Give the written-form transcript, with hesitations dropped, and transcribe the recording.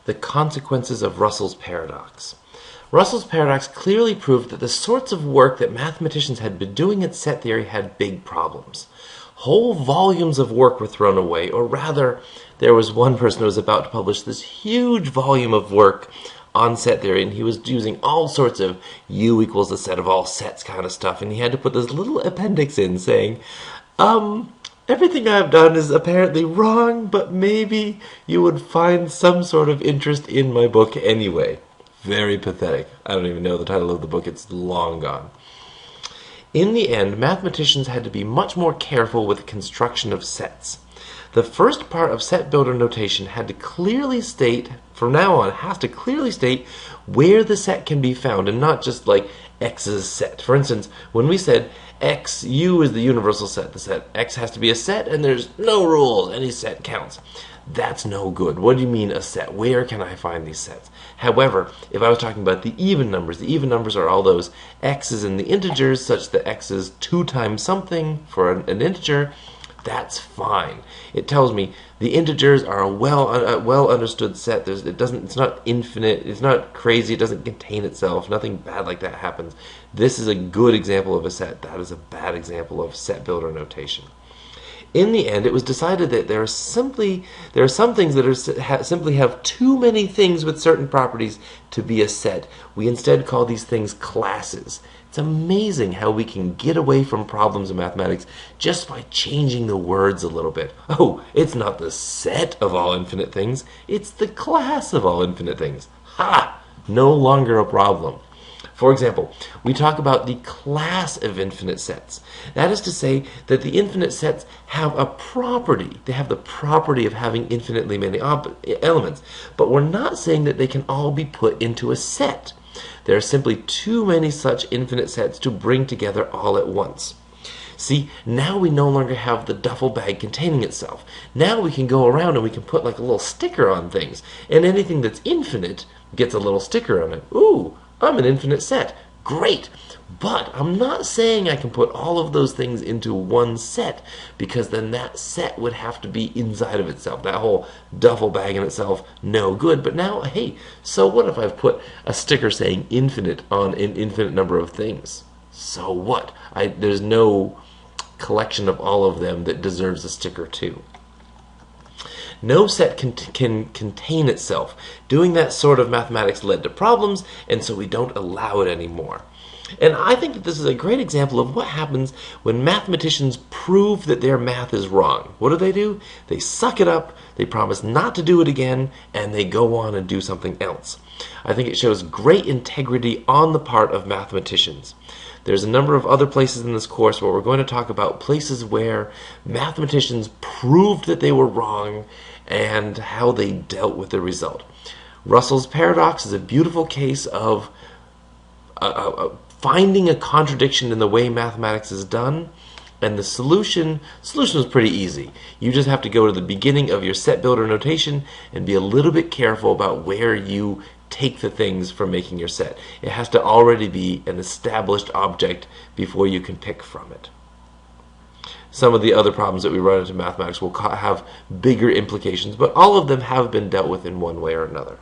the consequences of Russell's paradox. Russell's paradox clearly proved that the sorts of work that mathematicians had been doing in set theory had big problems. Whole volumes of work were thrown away, or rather, there was one person who was about to publish this huge volume of work on set theory, and he was using all sorts of U equals the set of all sets kind of stuff, and he had to put this little appendix in saying, everything I've done is apparently wrong, but maybe you would find some sort of interest in my book anyway. Very pathetic. I don't even know the title of the book. It's long gone. In the end, mathematicians had to be much more careful with the construction of sets. The first part of set builder notation had to clearly state, from now on, has to clearly state where the set can be found, and not just like X's set. For instance, when we said X, U is the universal set, the set X has to be a set, and there's no rules, any set counts. That's no good. What do you mean a set? Where can I find these sets? However, if I was talking about the even numbers are all those x's in the integers, such that x is 2 times something for an integer. That's fine. It tells me the integers are a well understood set. It's not infinite. It's not crazy. It doesn't contain itself. Nothing bad like that happens. This is a good example of a set. That is a bad example of set builder notation. In the end, it was decided that there are some things that simply have too many things with certain properties to be a set. We instead call these things classes. It's amazing how we can get away from problems in mathematics just by changing the words a little bit. Oh, it's not the set of all infinite things, it's the class of all infinite things. Ha! No longer a problem. For example, we talk about the class of infinite sets. That is to say that the infinite sets have a property. They have the property of having infinitely many elements. But we're not saying that they can all be put into a set. There are simply too many such infinite sets to bring together all at once. See, now we no longer have the duffel bag containing itself. Now we can go around and we can put like a little sticker on things. And anything that's infinite gets a little sticker on it. Ooh! I'm an infinite set. Great. But I'm not saying I can put all of those things into one set, because then that set would have to be inside of itself. That whole duffel bag in itself, no good. But now, hey, so what if I've put a sticker saying infinite on an infinite number of things? So what? There's no collection of all of them that deserves a sticker too. No set can contain itself. Doing that sort of mathematics led to problems, and so we don't allow it anymore. And I think that this is a great example of what happens when mathematicians prove that their math is wrong. What do? They suck it up, they promise not to do it again, and they go on and do something else. I think it shows great integrity on the part of mathematicians. There's a number of other places in this course where we're going to talk about places where mathematicians proved that they were wrong and how they dealt with the result. Russell's paradox is a beautiful case of finding a contradiction in the way mathematics is done, and the solution was pretty easy. You just have to go to the beginning of your set builder notation and be a little bit careful about where you take the things for making your set. It has to already be an established object before you can pick from it. Some of the other problems that we run into in mathematics will have bigger implications, but all of them have been dealt with in one way or another.